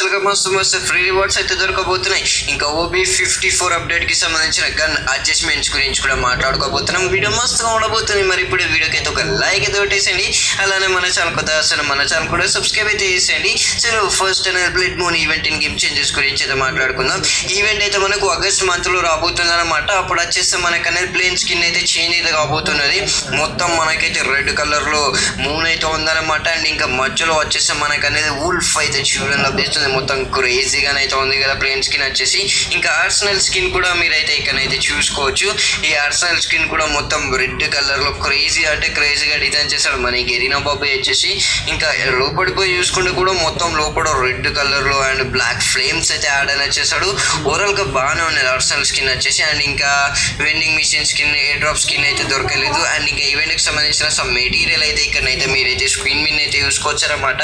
స్పెషల్గా మస్తు free rewards అయితే దొరకబోతున్నాయి. ఇంకా OB54 అప్డేట్కి సంబంధించిన గన్ అడ్జస్ట్మెంట్స్ గురించి కూడా మాట్లాడుకోబోతున్నాం. వీడియో మస్తుగా ఉండబోతుంది. మరి ఇప్పుడు వీడియోకి అయితే ఒక లైక్ అయితే కొట్టేసేయండి. అలానే మన ఛానల్ కొత్త అసలు మన ఛానల్ కూడా సబ్స్క్రైబ్ అయితే చేసేయండి. సరే ఫస్ట్ అనేది blood moon event in game changes గురించి అయితే మాట్లాడుకుందాం. ఈవెంట్ అయితే మనకు ఆగస్ట్ మంత్లో రాబోతుంది అనమాట. అప్పుడు వచ్చేస్తే మనకు అనేది ప్లేన్ స్కిన్ అయితే చేంజ్ అయితే కాబోతున్నది. మొత్తం మనకైతే రెడ్ కలర్లో మూన్ అయితే ఉందన్నమాట. అండ్ ఇంకా మధ్యలో వచ్చేస్తే మనకు అనేది వుల్ఫ్ అయితే చూడడం లభిస్తుంది. మొత్తం క్రేజీగానే అయితే ఉంది కదా ప్లేన్ స్కిన్ వచ్చేసి. ఇంకా ఆర్సనల్ స్కిన్ కూడా మీరైతే ఇక్కడైతే చూసుకోవచ్చు. ఈ ఆర్సనల్ స్కిన్ కూడా మొత్తం రెడ్ కలర్లో క్రేజీ అంటే క్రేజీగా డిజైన్ చేశాడు మన గెరీనా బాబాయ్ వచ్చేసి. ఇంకా లోపడిపోయి చూసుకుంటే కూడా మొత్తం లోపల రెడ్ కలర్లో అండ్ బ్లాక్ ఫ్లేమ్స్ అయితే యాడ్ అని వచ్చేసాడు. ఓవరాల్గా బాగానే ఉన్నది ఆర్సనల్ స్కిన్ వచ్చేసి. అండ్ ఇంకా vending machine skin, air drop skin అయితే దొరకలేదు. అండ్ ఇంకా ఈవెంట్కి సంబంధించిన సమ్ మెటీరియల్ అయితే ఇక్కడనైతే మీరైతే స్క్రీన్ మీద అయితే చూసుకోవచ్చారన్నమాట.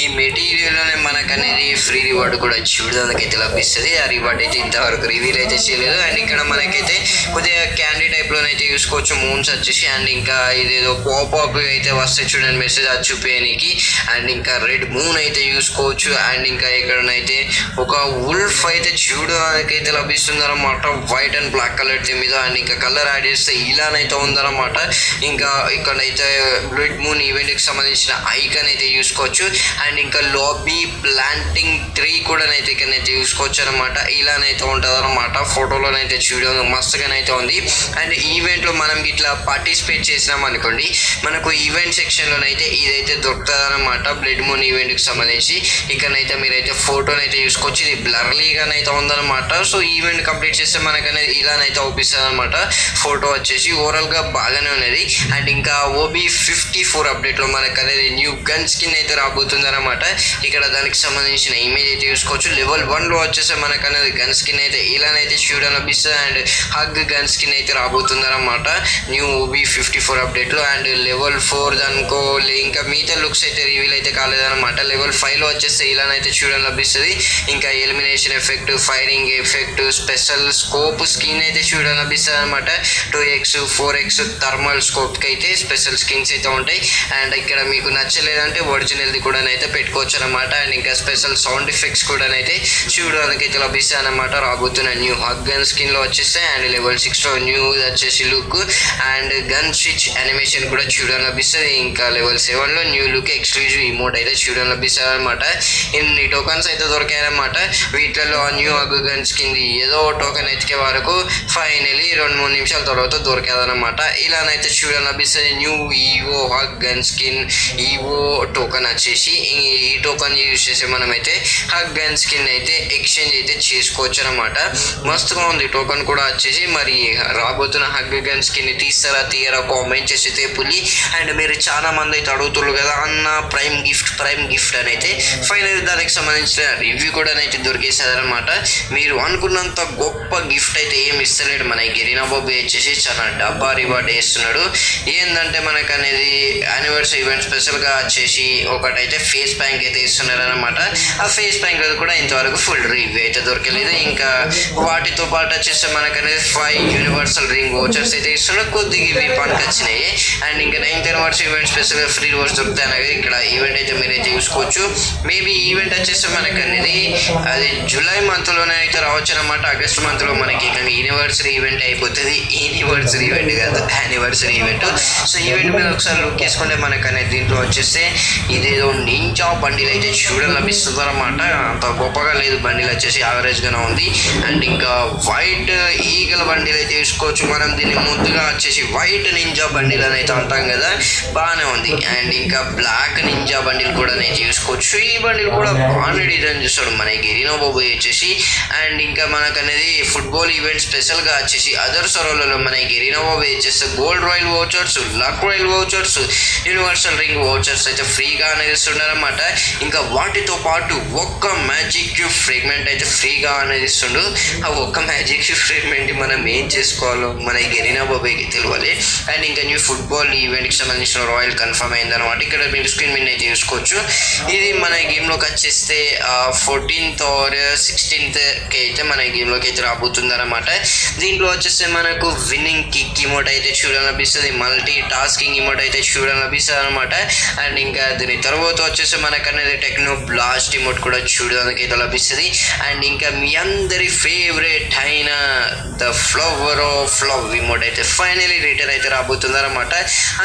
ఈ మెటీరియల్లోనే మనకు అనేది ఫ్రీ రివార్డ్ కూడా చూడడానికి అయితే లభిస్తుంది. ఆ రివార్డ్ అయితే ఇంతవరకు రివీల్ అయితే చేయలేదు. అండ్ ఇక్కడ మనకైతే కొద్దిగా క్యాండీ టైప్లోనైతే చూసుకోవచ్చు మూన్స్ వచ్చేసి. అండ్ ఇంకా ఇదేదో పాపప్ అయితే వస్తాయి చూడండి మెసేజ్ అది చూపించడానికి. అండ్ ఇంకా రెడ్ మూన్ అయితే చూసుకోవచ్చు. అండ్ ఇంకా ఇక్కడనైతే ఒక వుల్ఫ్ అయితే చూడడానికి అయితే లభిస్తుంది అనమాట, వైట్ అండ్ బ్లాక్ కలర్ మీద. అండ్ ఇంకా కలర్ యాడ్ చేస్తే ఇలానైతే ఉందన్నమాట. ఇంకా ఇక్కడైతే బ్లడ్ మూన్ ఈవెంట్కి సంబంధించిన ఐకాన్ అయితే చూసుకోవచ్చు. అండ్ ఇంకా లాబీ ప్లాంటింగ్ ట్రీ కూడా అయితే ఇక్కడనైతే చూసుకోవచ్చు అనమాట. ఇలానైతే ఉంటుంది అనమాట. ఫోటోలోనైతే చూడడం మస్తుగానైతే ఉంది. అండ్ ఈవెంట్లో మనం ఇట్లా పార్టిసిపేట్ చేసినాం అనుకోండి, మనకు ఈవెంట్ సెక్షన్లోనైతే ఇదైతే దొరుకుతుంది అనమాట. బ్లడ్ మూన్ ఈవెంట్కి సంబంధించి ఇక్కడనైతే మీరైతే ఫోటోనైతే చూసుకోవచ్చు. ఇది బ్లర్లీగానైతే ఉందన్నమాట. సో ఈవెంట్ కంప్లీట్ చేస్తే మనకు అనేది ఇలానైతే అవుపిస్తుంది అనమాట ఫోటో వచ్చేసి. ఓవరాల్గా బాగానే ఉన్నది. అండ్ ఇంకా OB54 అప్డేట్లో మనకు అనేది న్యూ గన్ స్కిన్ అయితే రాబోతుంది అనమాట. ఇక్కడ దానికి సంబంధించిన ఇమేజ్ అయితే చూసుకోవచ్చు. లెవెల్ 1లో వచ్చేసి మనకు అనేది గన్ స్కిన్ అయితే ఇలానైతే చూడడం లభిస్తుంది. అండ్ హగ్ గన్ స్కిన్ అయితే రాబోతుంది అనమాట న్యూ OB54 అప్డేట్లో. అండ్ లెవెల్ 4 దానికో ఇంకా మిగతా లుక్స్ అయితే రివీల్ అయితే కాలేదన్నమాట. లెవెల్ 5లో వచ్చేస్తే ఇలానైతే చూడడం లభిస్తుంది. ఇంకా elimination effect, firing effect, special scope skin అయితే చూడడం లభిస్తుంది అనమాట. 2x 4x థర్మల్ స్కోప్కి అయితే స్పెషల్ స్కిన్స్ అయితే ఉంటాయి. అండ్ ఇక్కడ మీకు నచ్చలేదంటే ఒరిజినల్ది కూడా అయితే పెట్టుకోవచ్చు అనమాట. అండ్ ఇంకా స్పెషల్ సౌండ్ ఎఫెక్ట్స్ కూడా అయితే చూడడానికి అయితే లభిస్తాయి అనమాట రాబోతున్న న్యూ హగ్ గన్ స్కిన్లో వచ్చేస్తాయి. అండ్ లెవెల్ 6లో న్యూ వచ్చేసి look and gun switch animation కూడా చూడడం లభిస్తుంది. ఇంకా లెవెల్ 7లో న్యూ లుక్ ఎక్స్క్లూజివ్ ఇమోట్ అయితే చూడడం లభిస్తుంది అనమాట. ఇన్ని టోకన్స్ అయితే దొరికాయన్నమాట. వీటిలో న్యూ హగ్ గన్ స్కిన్ ఏదో టోకెన్ ఎతికే వరకు ఫైనలీ 2-3 నిమిషాల తర్వాత దొరికేదన్నమాట. ఇలానైతే చూడడం లభిస్తుంది. New evo hug gun skin evo token వచ్చేసి. ఈ టోకెన్ యూజ్ చేసి మనమైతే హగ్ గన్ స్కిన్ అయితే ఎక్స్చేంజ్ అయితే చేసుకోవచ్చు అనమాట. మస్తుగా ఉంది టోకెన్ కూడా వచ్చేసి. మరి రాబోతున్న హగ్ గన్ స్కిన్ తీస్తారా తీయరా కామెంట్ చేసి అయితే పులి. అండ్ మీరు చాలా మంది అయితే అడుగుతున్నారు కదా అన్న ప్రైమ్ గిఫ్ట్ అని అయితే ఫైనల్ దానికి సంబంధించిన రివ్యూ కూడా అయితే దొరికేసేది అనమాట. మీరు అనుకున్నంత గొప్ప గిఫ్ట్ అయితే ఏమి ఇస్తలేడు మన గెరీనా బాబాయ్ వచ్చేసి. చాలా డబ్బా రివార్డ్ వేస్తున్నాడు. ఏంటంటే మనకు అనేది యానివర్సరీ ఈవెంట్ స్పెషల్గా వచ్చేసి ఒకటైతే ఫేస్ ప్యాంక్ అయితే ఇస్తున్నారు అనమాట. ఆ ఫేస్ ప్యాంక్ కూడా ఇంతవరకు ఫుల్ రివ్యూ అయితే దొరకలేదు. ఇంకా వాటితో పాటు వచ్చేస్తే మనకు అనేది 5 యూనివర్సల్ రింగ్ వోచర్స్ అయితే ఇస్తున్నారు. కొద్దిగా ఇవి పనికి వచ్చినాయి. అండ్ ఇంకా 9th anniversary ఈవెంట్ స్పెషల్గా ఫ్రీ రివార్డ్స్ దొరుకుతాయి అనేది ఇక్కడ ఈవెంట్ అయితే మీరైతే చూసుకోవచ్చు. మేబీ ఈవెంట్ వచ్చేస్తే మనకు అనేది అది జూలై మంత్లోనే అయితే రావచ్చు అనమాట. ఆగస్ట్ మంత్లో మనకి యూనివర్సరీ ఈవెంట్ అయిపోతుంది. యూనివర్సరీ ఈవెంట్ కాదు, యానివర్సరీ ఈవెంట్. సో ఈవెంట్ మీద ఒకసారి లుక్ వేసుకుంటే మనకు అనేది దీంట్లో వచ్చేస్తే ఇదేదో నింజా బండిల్ అయితే చూడడం లభిస్తుంది అనమాట. అంత గొప్పగా లేదు బండిల్ వచ్చేసి, యావరేజ్గానే ఉంది. అండ్ ఇంకా వైట్ ఈగల బండిల్ అయితే చూసుకోవచ్చు. మనం దీన్ని ముందుగా వచ్చేసి వైట్ నింజా బండిల్ అని అయితే అంటాం కదా, బాగానే ఉంది. అండ్ ఇంకా బ్లాక్ నింజా బండిల్ కూడా అయితే చూసుకోవచ్చు. ఈ బండిల్ కూడా బాగానే డిజైన్ చేస్తాడు మన గెరీనా బాబాయ్ వచ్చేసి. అండ్ ఇంకా మనకు అనేది ఫుట్బాల్ ఈవెంట్ స్పెషల్గా వచ్చేసి అదర్ సరోలలో మన గెరీనా బాబాయ్ వచ్చేస్తే gold royal vouchers, luck royal vouchers, universal ring vouchers అయితే ఫ్రీగా అనేది ఇస్తుండనమాట. ఇంకా వాటితో పాటు ఒక్క మ్యాజిక్ క్యూబ్ ఫ్రేగ్మెంట్ అయితే ఫ్రీగా అనేది ఇస్తుండు. ఆ ఒక్క మ్యాజిక్ క్యూబ్ ఫ్రేగ్మెంట్ మనం ఏం చేసుకోవాలో మన గెరీనా బాబాయ్కి తెలియాలి. అండ్ ఇంకా న్యూ ఫుట్బాల్ ఈవెంట్కి సంబంధించిన రాయల్ కన్ఫర్మ్ అయిందనమాట. ఇక్కడ మీరు స్క్రీన్ మీద అయితే చూసుకోవచ్చు. ఇది మన గేమ్లోకి వచ్చేస్తే 14th or 16th అయితే మన గేమ్లోకి అయితే రాబోతుంది అనమాట. దీంట్లో వచ్చేస్తే మనకు విన్నింగ్ కిక్ ఇమోట్ అయితే చూడడం లభిస్తుంది. మల్టీ టాస్కింగ్ ఇమోట్ అయితే చూడడం లభిస్తుంది అనమాట. అండ్ ఇంకా దీని తర్వాత వచ్చేసి మనకు అనేది టెక్నో బ్లాస్ట్ ఇమోట్ కూడా చూడడం చూడడానికి అయితే లభిస్తుంది. అండ్ ఇంకా మీ అందరి ఫేవరెట్ అయిన the flower of love emote అయితే ఫైనలీ రిటర్న్ అయితే రాబోతుంది అనమాట.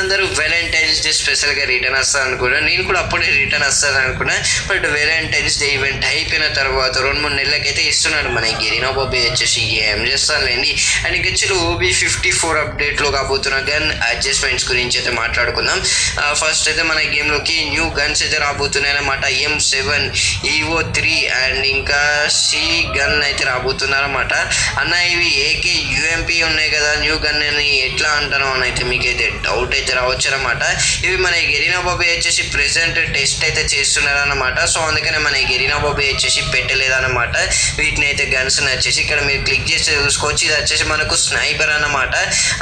అందరూ వ్యాలంటైన్స్ డే స్పెషల్గా రిటర్న్ వస్తాను అనుకున్నా, నేను కూడా అప్పుడే రిటర్న్ వస్తాను అనుకున్నా. బట్ వ్యాలంటైన్స్ డే ఈవెంట్ అయిపోయిన తర్వాత 2-3 నెలలకైతే ఇస్తున్నాడు మన గెరీనా బాబీ వచ్చేసి. ఏం చేస్తానులేండి. అండ్ ఇంకా వచ్చి OB54 అప్డేట్లో కాబోతున్న గన్ అడ్జస్ట్మెంట్స్ గురించి అయితే మాట్లాడుకుందాం. ఫస్ట్ అయితే మన గేమ్లోకి న్యూ గన్స్ అయితే రాబోతున్నాయి అనమాట. M7 EVO3 అండ్ ఇంకా C గన్ అయితే రాబోతున్నారన్నమాట. అన్న ఇవి AK UMP ఉన్నాయి కదా, న్యూ గన్ అని ఎట్లా అంటాను అని అయితే మీకైతే డౌట్ అయితే రావచ్చు అనమాట. ఇవి మన గెరీనా బాబీ వచ్చేసి ప్రెసెంట్ టెస్ట్ అయితే చేస్తున్నారు అనమాట. సో అందుకనే మన గెరీనా బాబీ వచ్చేసి పెట్టలేదన్నమాట వీటిని అయితే గన్స్ వచ్చేసి. ఇక్కడ మీరు క్లిక్ చేస్తే చూసుకోవచ్చు, ఇది వచ్చేసి మనకు స్నైపర్ అన్నమాట.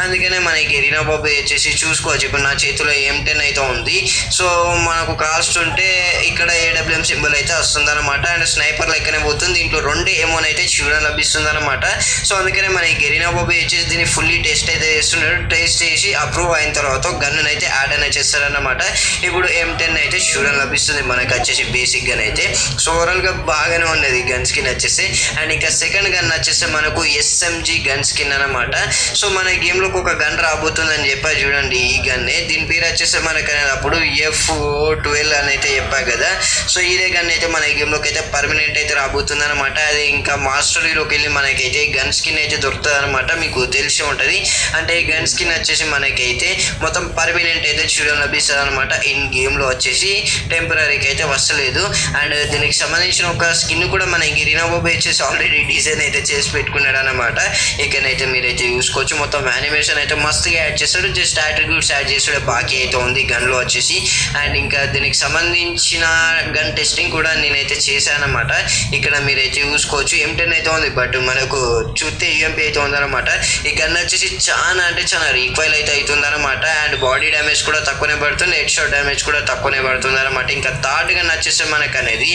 అందుకనే మన గెరీనా బాబీ వచ్చేసి చూసుకోవచ్చు. ఇప్పుడు నా చేతిలో M10 అయితే ఉంది. సో మనకు కాస్ట్ ఉంటే ఇక్కడ AWM సింబల్ అయితే వస్తుంది అనమాట. అండ్ స్నైపర్ లెక్కనే పోతుంది. దీంట్లో 2 ఏమోన్ అయితే చూడడం లభిస్తుంది అనమాట. సో అందుకనే మన గెరీనా బాబీ వచ్చేసి దీన్ని ఫుల్లీ టెస్ట్ అయితే చేస్తున్నాడు. టెస్ట్ చేసి అప్రూవ్ అయిన తర్వాత గన్ అయితే యాడ్ అనేది చేస్తారన్నమాట. ఇప్పుడు M10 అయితే చూడడం లభిస్తుంది మనకు వచ్చేసి బేసిక్ గన్ అయితే. సో ఓవరాల్గా బాగానే ఉన్నది గన్ స్కిన్ వచ్చేసి. అండ్ ఇంకా సెకండ్ గన్ వచ్చేసి మనకు SMG గన్ స్కిన్ అనమాట. సో మన గేమ్లోకి ఒక గన్ రాబోతుందని చెప్పా చూడండి, ఈ గన్నే. దీని పేరు వచ్చేసి మనకు అప్పుడు F12 అని అయితే చెప్పా కదా. సో ఇదే గన్ అయితే మన గేమ్లోకి అయితే పర్మనెంట్ అయితే రాబోతుంది అనమాట. అది ఇంకా మాస్టరీలోకి వెళ్ళి మనకైతే గన్ స్కిన్ అయితే దొరుకుతుంది అనమాట. మీకు తెలిసి ఉంటుంది. అంటే ఈ గన్ స్కిన్ వచ్చేసి మనకైతే మొత్తం పర్మనెంట్ అయితే చూడడం లభిస్తుంది అనమాట. ఇన్ గేమ్లో వచ్చేసి టెంపరీకి అయితే వస్తలేదు. అండ్ దీనికి సంబంధించిన ఒక స్కిన్ కూడా మన గెరీనా బాబీ వచ్చేసి ఆల్రెడీ డిజైన్ అయితే చేసి పెట్టుకున్నాడు అనమాట. ఇక్కడైతే మీరైతే చూసుకోవచ్చు. మొత్తం యానిమేషన్ అయితే మస్తుగా యాడ్ చేస్తాడు. జస్ట్ అట్రిబ్యూట్స్ యాడ్ చేసాడు, బాకీ అయితే ఉంది గన్లో వచ్చేసి. అండ్ ఇంకా దీనికి సంబంధించిన గన్ టెస్టింగ్ కూడా నేనైతే చేశాను అనమాట. ఇక్కడ మీరైతే చూసుకోవచ్చు. M10 అయితే ఉంది, బట్ మనకు చూస్తే UMP అయితే ఉందన్నమాట. ఈ గన్ వచ్చేసి చాలా అంటే చాలా రీక్వైల్ అయితే అవుతుందన్నమాట. అండ్ బాడీ డ్యామేజ్ కూడా తక్కువనే పడుతుంది, హెడ్ షాట్ డ్యామేజ్ కూడా తక్కువనే పడుతుంది అనమాట. ఇంకా థర్డ్ గన్ వచ్చేసి మనకు అనేది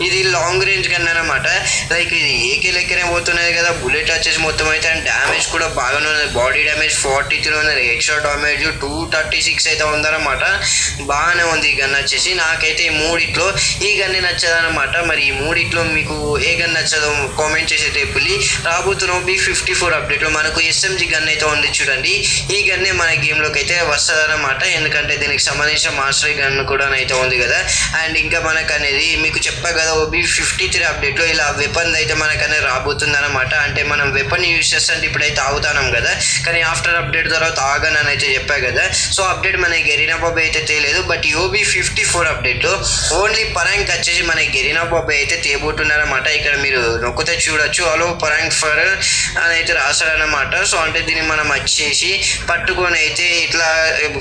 ఇది లాంగ్ రేంజ్ గన్ అనమాట. లైక్ ఇది AK లెక్కనే పోతున్నది కదా. బుల్లెట్ వచ్చేసి మొత్తం అయితే అండ్ డ్యామేజ్ కూడా బాగానే ఉన్నది. బాడీ డ్యామేజ్ 43 ఉన్నది, హెడ్ షాట్ డ్యామేజ్ 236 అయితే ఉందన్నమాట. బాగానే ఉంది ఈ గన్ వచ్చేసి. నాకైతే ఈ మూడిట్లో ఈ గన్నే నచ్చదనమాట. మరి ఈ మూడిట్లో మీకు ఏ గన్ నచ్చదో కామెంట్ చేసే టేపుల్ని. రాబోతున్న OB54 అప్డేట్లో మనకు SMG గన్ అయితే ఉంది చూడండి. ఈ గన్నే మన గేమ్లోకి అయితే వస్తుందన్నమాట. ఎందుకంటే దీనికి సంబంధించిన మాస్టరీ గన్ కూడా అయితే ఉంది కదా. అండ్ ఇంకా మనకు అనేది మీకు చెప్పా కదా, OB53 అప్డేట్లో ఇలా వెపన్ అయితే మనకు అనేది రాబోతుంది అనమాట. అంటే మనం వెపన్ యూజ్ చేస్తుంటే ఇప్పుడైతే ఆగుతున్నాం కదా, కానీ ఆఫ్టర్ అప్డేట్ తర్వాత ఆగను అని అయితే చెప్పా కదా. సో అప్డేట్ మన గెరీనా బాబీ అయితే తెలియదు. బట్ OB54 అప్డేట్లో ఓన్లీ పరాంక్ వచ్చేసి మన గెరీనా బాబీ అయితే తేబోతున్నారన్నమాట. ఇక్కడ మీరు నొక్కితే చూడొచ్చు, అలో పరాంక్ ఫర్ అని అయితే రాశాడనమాట. సో అంటే దీన్ని మనం వచ్చేసి పట్టుకొని అయితే ఇట్లా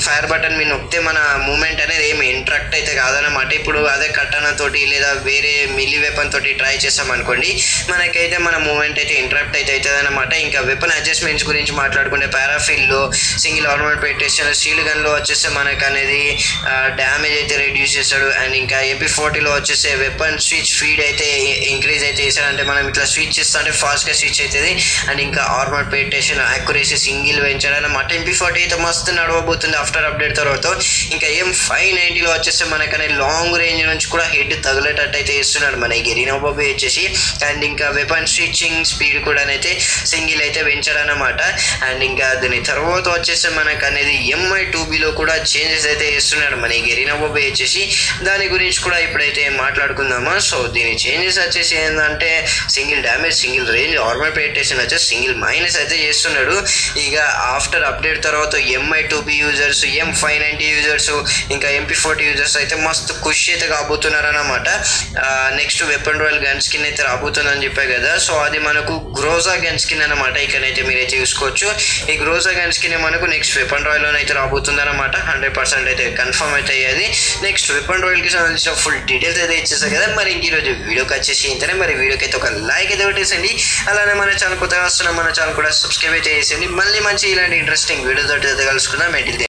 ఫైర్ బటన్ మీద నొక్కితే మన మూమెంట్ అనేది ఏమి ఇంట్రాక్ట్ అయితే కాదనమాట. ఇప్పుడు అదే కట్టనతోటి లేదా వేరే మిల్లీ వెపన్ తోటి ట్రై చేస్తాం అనుకోండి, మనకైతే మన మూమెంట్ అయితే ఇంట్రాక్ట్ అయితే అవుతుంది అనమాట. ఇంకా వెపన్ అడ్జస్ట్మెంట్స్ గురించి మాట్లాడుకుంటే పారాఫిల్లో సింగిల్ ఆర్మర్ పెట్టేసాడు. స్టీల్ గన్లో వచ్చేస్తే మనకు అనేది డ్యామేజ్ అయితే రెడ్యూస్ చేస్తాడు. అండ్ ఇంకా MP40లో వచ్చేస్తే వెపన్ స్విచ్ స్పీడ్ అయితే ఇంక్రీజ్ అయితే చేస్తాడు. అంటే మనం ఇట్లా స్విచ్ చేస్తా అంటే ఫాస్ట్గా స్విచ్ అవుతుంది. అండ్ ఇంకా ఆర్మర్ పెట్టేషన్ యాక్యురసీ సింగిల్ పెంచాడు అనమాట. MP40 అయితే మస్తు నడవబోతుంది ఆఫ్టర్ అప్డేట్ తర్వాత. ఇంకా M590లో వచ్చేస్తే మనకనే లాంగ్ రేంజ్ నుంచి కూడా హెడ్ తగిలేటట్టు అయితే ఇస్తున్నాడు మన గెరీనా బాబీ వచ్చేసి. అండ్ ఇంకా వెపన్ స్విచ్చింగ్ స్పీడ్ కూడా అయితే సింగిల్ అయితే పెంచాడు అనమాట. అండ్ ఇంకా దీని తర్వాత వచ్చేసి మనకు అనేది MI2Bలో కూడా చేంజెస్ అయితే ఇస్తున్నాడు మన గెరీనా బాబీ వచ్చేసి. దాని గురించి కూడా ఇప్పుడైతే మాట్లాడుకుందామా. సో దీని చేంజెస్ వచ్చేసి ఏంటంటే single damage, single range, armour పెట్టేషన్ వచ్చేసి సింగిల్ మైనస్ అయితే చేస్తున్నాడు. ఇక ఆఫ్టర్ అప్డేట్ తర్వాత MI2B యూజర్స్, M590 యూజర్స్, ఇంకా MP40 యూజర్స్ అయితే మస్తు ఖుషి అయితే కాబోతున్నారు అన్నమాట. Next weapon royal gun skin అయితే రాబోతుందని చెప్పా కదా. సో అది మనకు గ్రోజా గన్ స్కిన్ అనమాట. ఇక్కడైతే మీరైతే చూసుకోవచ్చు. ఈ గ్రోజా గన్ స్కిన్ మనకు నెక్స్ట్ వెపన్ రాయల్ అయితే రాబోతుంది అనమాట. 100% అయితే కన్ఫర్మ్ అయితే అయ్యేది. నెక్స్ట్ వెపన్ రాయల్కి సంబంధించిన ఫుల్ డీటెయిల్స్ అయితే ఇచ్చేసాయి కదా. మరి ఇంక ఈరోజు వీడియోకి వచ్చేసి ఇంతనే. మరి వీడియోకి అయితే ఒక లైక్ అయితే పెట్టేసండి. అలానే మన ఛానల్ కొత్తగా వస్తున్నాం, మన ఛానల్ కూడా సబ్స్క్రైబ్ అయితే చేసేయండి. మళ్ళీ మంచి ఇలాంటి ఇంట్రెస్టింగ్ వీడియోతో అయితే కలుసుకుందాం.